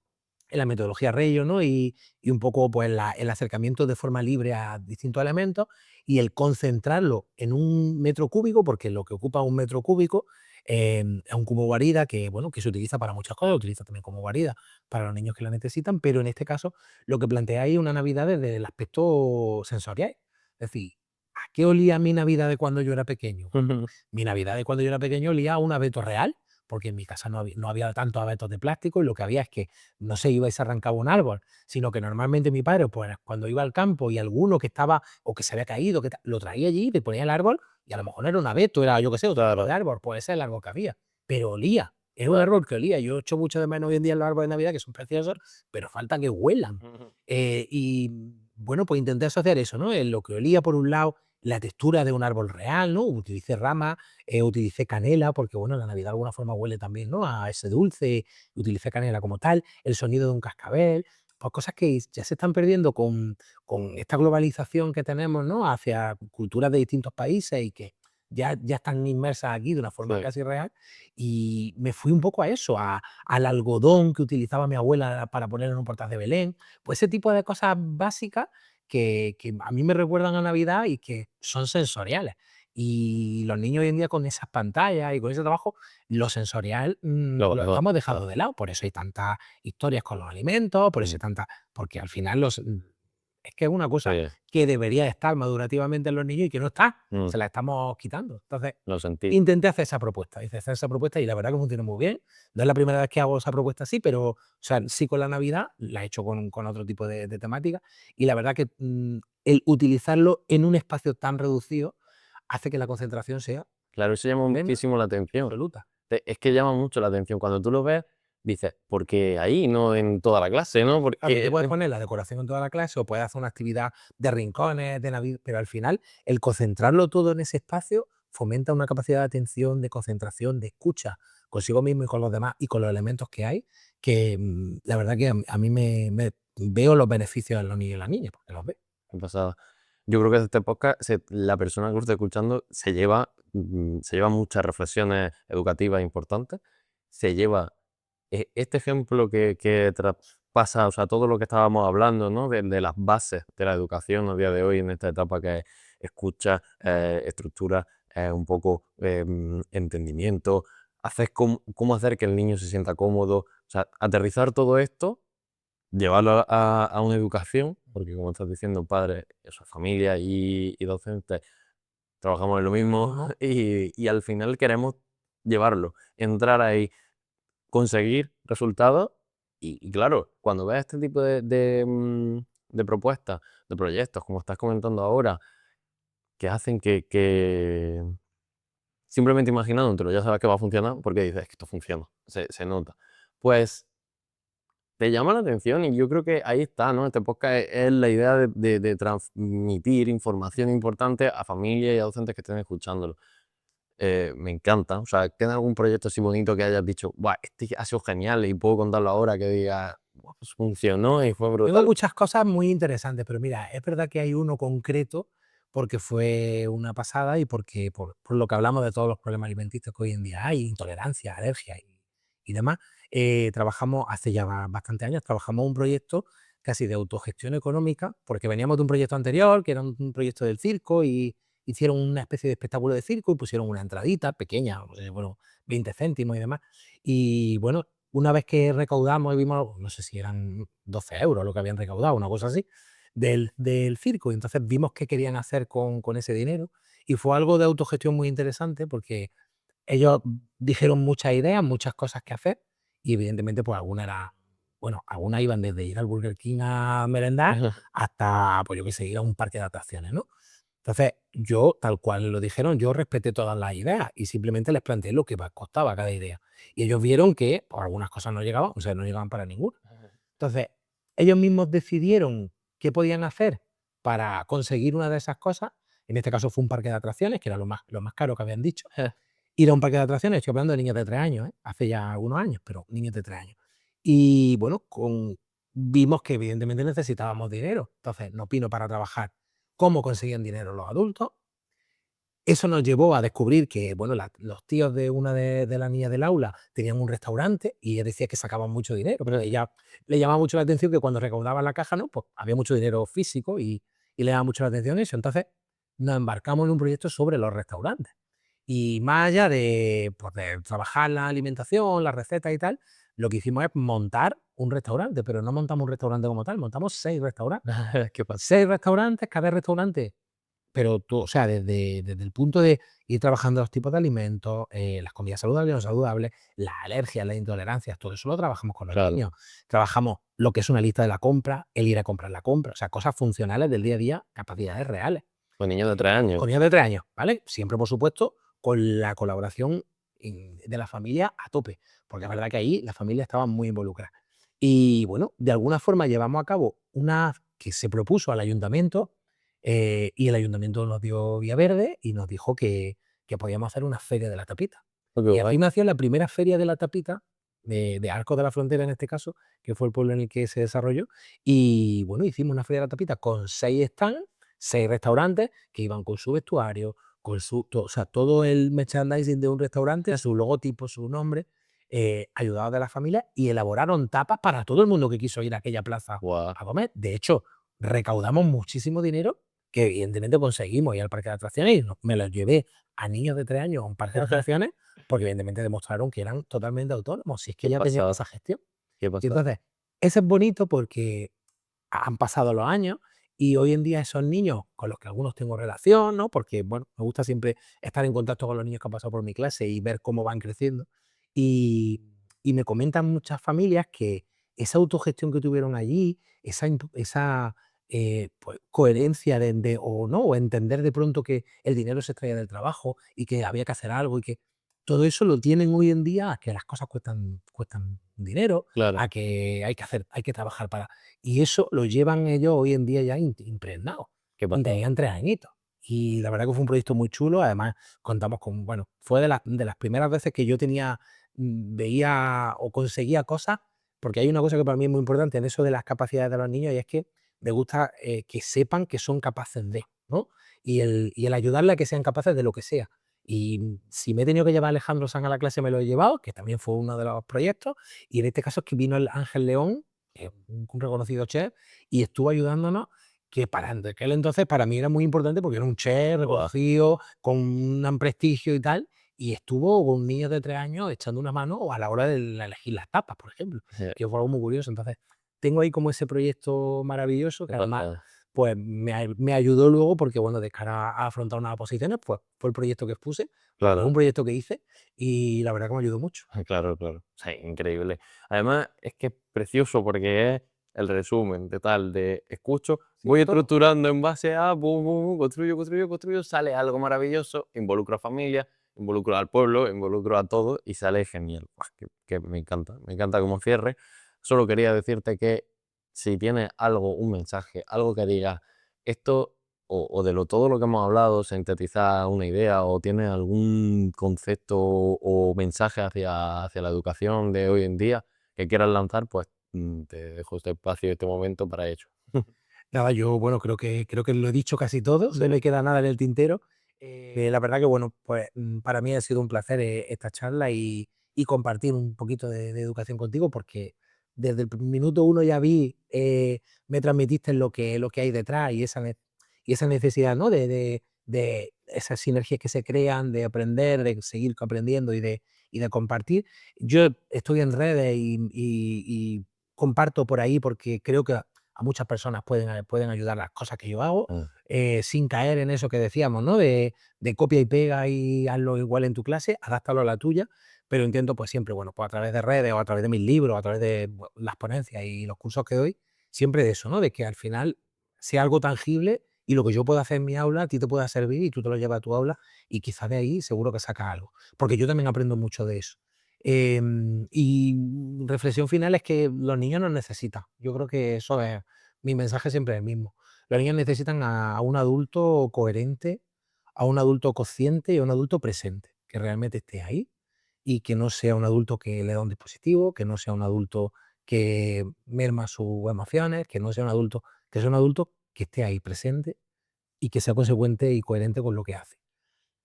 la metodología Reyo, ¿no? Y un poco pues el acercamiento de forma libre a distintos elementos y el concentrarlo en un metro cúbico, porque lo que ocupa un metro cúbico es un cubo guarida que, bueno, que se utiliza para muchas cosas, utiliza también como guarida para los niños que la necesitan, pero en este caso lo que plantea ahí es una Navidad desde el aspecto sensorial. Es decir, ¿a qué olía mi Navidad de cuando yo era pequeño? Mi Navidad de cuando yo era pequeño olía a un abeto real, porque en mi casa no había tantos abetos de plástico y lo que había es que no se iba y se arrancaba un árbol, sino que normalmente mi padre, pues cuando iba al campo y alguno que estaba o que se había caído, lo traía allí, le ponía el árbol y a lo mejor no era un abeto, era yo qué sé, otro tipo de árbol, puede ser el árbol que había, pero olía. Era un árbol que olía. Yo echo mucho de menos hoy en día los árboles de Navidad, que son preciosos, pero falta que huelan. Y bueno, pues intenté asociar eso, ¿no? En lo que olía por un lado, la textura de un árbol real, ¿no? Utilicé rama, utilicé canela, porque bueno, la Navidad de alguna forma huele también, ¿no? A ese dulce, utilicé canela como tal, el sonido de un cascabel, pues cosas que ya se están perdiendo con esta globalización que tenemos, ¿no? Hacia culturas de distintos países y que ya están inmersas aquí de una forma Sí. casi real. Y me fui un poco a eso, al algodón que utilizaba mi abuela para poner en un portal de Belén, pues ese tipo de cosas básicas que a mí me recuerdan a Navidad y que son sensoriales. Y los niños hoy en día con esas pantallas y con ese trabajo, lo sensorial Lo lo mejor. estamos dejando de lado. Por eso hay tantas historias con los alimentos, por eso hay Mm, tantas. Porque al final es que es una cosa sí, que debería estar madurativamente en los niños y que no está. mm, Se la estamos quitando. Entonces, lo sentí. intenté hacer esa propuesta. Hice hacer esa propuesta y la verdad que funciona muy bien. No es la primera vez que hago esa propuesta así, pero o sea, sí con la Navidad, la he hecho con otro tipo de temática. Y la verdad que el utilizarlo en un espacio tan reducido hace que la concentración sea Claro, eso llama plena muchísimo la y atención. absoluta. Es que llama mucho la atención. Cuando tú lo ves, dices, ¿por qué ahí, no en toda la clase, no? Claro, tú Porque puedes poner la decoración en toda la clase o puedes hacer una actividad de rincones, de Navidad, pero al final el concentrarlo todo en ese espacio fomenta una capacidad de atención, de concentración, de escucha consigo mismo y con los demás y con los elementos que hay, que la verdad que a mí me veo los beneficios en los niños y las niñas, porque los veo. qué pasada. Yo creo que de este podcast, la persona que lo esté escuchando se lleva muchas reflexiones educativas importantes, se lleva este ejemplo que traspasa, o sea, todo lo que estábamos hablando, ¿no? De las bases de la educación a día de hoy en esta etapa que es escucha, estructura, un poco entendimiento, cómo hacer que el niño se sienta cómodo, o sea, aterrizar todo esto, llevarlo a una educación, porque como estás diciendo, padres, eso, familia y docentes, trabajamos en lo mismo Ujú. y al final queremos llevarlo, entrar ahí, conseguir resultados y claro, cuando ves este tipo de propuestas, de proyectos, como estás comentando ahora, que hacen que simplemente imaginándotelo ya sabes que va a funcionar porque dices: "Es que esto funciona, se nota". Pues te llama la atención y yo creo que ahí está, ¿no? Este podcast es la idea de transmitir información importante a familias y a docentes que estén escuchándolo. Me encanta, o sea, ¿tiene algún proyecto así bonito que hayas dicho: "Buah, este ha sido genial y puedo contarlo ahora", que diga: "Buah, pues funcionó y fue Tengo brutal"? muchas cosas muy interesantes, pero mira, es verdad que hay uno concreto porque fue una pasada y porque por lo que hablamos de todos los problemas alimenticios que hoy en día hay, intolerancia, alergia y demás, trabajamos hace ya bastante años, trabajamos un proyecto casi de autogestión económica, porque veníamos de un proyecto anterior, que era un proyecto del circo, y hicieron una especie de espectáculo de circo y pusieron una entradita pequeña, bueno, 20 céntimos y demás. Y bueno, una vez que recaudamos y vimos, no sé si eran 12 euros lo que habían recaudado, una cosa así, del circo. Y entonces vimos qué querían hacer con ese dinero. Y fue algo de autogestión muy interesante porque ellos dijeron muchas ideas, muchas cosas que hacer. Y evidentemente, pues algunas era, bueno, algunas iban desde ir al Burger King a merendar hasta, pues yo qué sé, ir a un parque de atracciones, ¿no? Entonces, yo, tal cual lo dijeron, yo respeté todas las ideas y simplemente les planteé lo que costaba cada idea. Y ellos vieron que por algunas cosas no llegaban, o sea, no llegaban para ninguna. Entonces, ellos mismos decidieron qué podían hacer para conseguir una de esas cosas. En este caso fue un parque de atracciones, que era lo más caro que habían dicho. Ir a un parque de atracciones, estoy hablando de niños de 3 años, ¿eh? Hace ya algunos años, pero niños de 3 años. Y bueno, vimos que evidentemente necesitábamos dinero. Entonces nos vino para trabajar cómo conseguían dinero los adultos, Eso nos llevó a descubrir que, bueno, los tíos de una de las niñas del aula tenían un restaurante y ella decía que sacaban mucho dinero, pero a ella le llamaba mucho la atención que cuando recaudaban la caja, ¿no? Pues había mucho dinero físico y le daba mucho la atención eso. Entonces nos embarcamos en un proyecto sobre los restaurantes. Y más allá de, pues, de trabajar la alimentación, las recetas y tal, lo que hicimos es montar un restaurante, pero no montamos un restaurante como tal, montamos 6 restaurantes. ¿Qué pasa? 6 restaurantes, cada restaurante, pero tú, o sea, desde el punto de ir trabajando los tipos de alimentos, las comidas saludables y no saludables, las alergias, las intolerancias, todo eso lo trabajamos con los Claro, niños. Trabajamos lo que es una lista de la compra, el ir a comprar la compra, o sea, cosas funcionales del día a día, capacidades reales. con niños de 3 años. Con niños de 3 años, ¿vale? Siempre, por supuesto, con la colaboración de la familia a tope, porque es verdad que ahí la familia estaba muy involucrada. Y bueno, de alguna forma llevamos a cabo una que se propuso al ayuntamiento, y el ayuntamiento nos dio vía verde y nos dijo que podíamos hacer una feria de la tapita. Oh, qué Y guay. aquí nació la primera feria de la tapita, de Arcos de la Frontera en este caso, que fue el pueblo en el que se desarrolló. Y bueno, hicimos una feria de la tapita con 6 stands, 6 restaurantes que iban con su vestuario, con o sea, todo el merchandising de un restaurante, su logotipo, su nombre, ayudados de la familia, y elaboraron tapas para todo el mundo que quiso ir a aquella plaza Guau, a comer. De hecho, recaudamos muchísimo dinero que evidentemente conseguimos ir al parque de atracciones y me los llevé a niños de 3 años a un parque de atracciones porque evidentemente demostraron que eran totalmente autónomos, si es que qué ya tenían pasada, esa gestión. qué Y pasada. entonces, eso es bonito porque han pasado los años y hoy en día esos niños con los que algunos tengo relación, ¿no? Porque, bueno, me gusta siempre estar en contacto con los niños que han pasado por mi clase y ver cómo van creciendo. Y, y me comentan muchas familias que esa autogestión que tuvieron allí, esa pues, coherencia o no, o entender de pronto que el dinero se extraía del trabajo y que había que hacer algo y que todo eso lo tienen hoy en día a que las cosas cuestan dinero, Claro, a que hay que hacer, hay que trabajar para y eso lo llevan ellos hoy en día ya impregnado. qué Y pasada. tenían 3 añitos. Y la verdad que fue un proyecto muy chulo. Además, contamos con, bueno, fue de las primeras veces que yo veía o conseguía cosas, porque hay una cosa que para mí es muy importante en eso de las capacidades de los niños, y es que me gusta que sepan que son capaces de, ¿no? Y el ayudarle a que sean capaces de lo que sea. Y si me he tenido que llevar a Alejandro Sanz a la clase, me lo he llevado, que también fue uno de los proyectos. Y en este caso es que vino el Ángel León, un reconocido chef, y estuvo ayudándonos, que para aquel entonces para mí era muy importante porque era un chef Guau, reconocido, con un gran prestigio y tal, y estuvo con un niño de 3 años echando una mano a la hora de elegir las tapas, por ejemplo, que fue algo muy curioso. Entonces, tengo ahí como ese proyecto maravilloso qué que además, pasada. pues me ayudó luego porque, bueno, de cara a afrontar unas oposiciones, pues fue el proyecto que expuse, fue Claro. un proyecto que hice y la verdad que me ayudó mucho. Claro, claro. O sea, increíble. Además, es que es precioso porque es el resumen de tal, de escucho, Sí, voy todo. estructurando en base a, bum, bum, bum, construyo, construyo, construyo, sale algo maravilloso, involucro a familia, involucro al pueblo, involucro a todo y sale genial. Buah, que me encanta como cierre. Solo quería decirte que si tienes algo, un mensaje, algo que diga, esto o de todo lo que hemos hablado, sintetizar una idea o tienes algún concepto o mensaje hacia la educación de hoy en día que quieras lanzar, pues te dejo este espacio, este momento para ello. Nada, yo, bueno, creo que lo he dicho casi todo, no me queda nada en el tintero. La verdad que, bueno, pues, para mí ha sido un placer, esta charla y compartir un poquito de educación contigo, porque desde el minuto uno ya vi, me transmitiste lo que hay detrás y esa necesidad, ¿no? De esas sinergias que se crean, de aprender, de seguir aprendiendo y de compartir. Yo estoy en redes y comparto por ahí porque creo que a muchas personas pueden ayudar las cosas que yo hago, Mm, sin caer en eso que decíamos, ¿no? De copia y pega y hazlo igual en tu clase, adáptalo a la tuya, pero intento pues siempre, bueno, pues a través de redes o a través de mis libros, a través de las ponencias y los cursos que doy, siempre de eso, ¿no? De que al final sea algo tangible y lo que yo pueda hacer en mi aula a ti te pueda servir y tú te lo llevas a tu aula y quizás de ahí seguro que sacas algo, porque yo también aprendo mucho de eso. Y reflexión final es que los niños nos necesitan. Yo creo que eso es mi mensaje siempre es el mismo. Los niños necesitan a un adulto coherente, a un adulto consciente y a un adulto presente, que realmente esté ahí y que no sea un adulto que le da un dispositivo, que no sea un adulto que merma sus emociones, que no sea un adulto, que sea un adulto que esté ahí presente y que sea consecuente y coherente con lo que hace.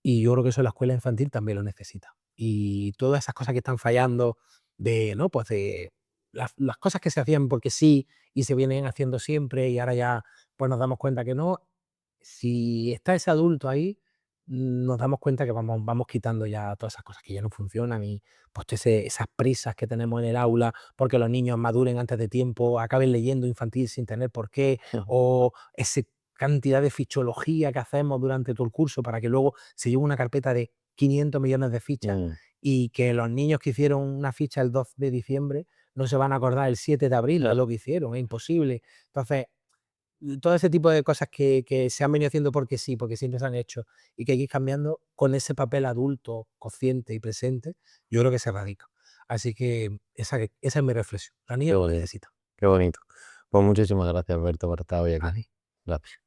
y yo creo que eso la escuela infantil también lo necesita. Y todas esas cosas que están fallando de, ¿no? Pues de las cosas que se hacían porque sí y se vienen haciendo siempre y ahora ya pues nos damos cuenta que no. Si está ese adulto ahí, nos damos cuenta que vamos quitando ya todas esas cosas que ya no funcionan y pues esas prisas que tenemos en el aula porque los niños maduren antes de tiempo, acaben leyendo infantil sin tener por qué, o esa cantidad de fichología que hacemos durante todo el curso para que luego se lleve una carpeta de 500 millones de fichas Mm, y que los niños que hicieron una ficha el 2 de diciembre no se van a acordar el 7 de abril de lo que hicieron, es imposible. Entonces, todo ese tipo de cosas que se han venido haciendo porque sí, porque siempre se han hecho y que hay que ir cambiando con ese papel adulto, consciente y presente, yo creo que se radica. Así que esa es mi reflexión. La niña qué lo bonito, necesita. qué bonito. Pues muchísimas gracias, Alberto, por estar hoy aquí. Vale. Gracias.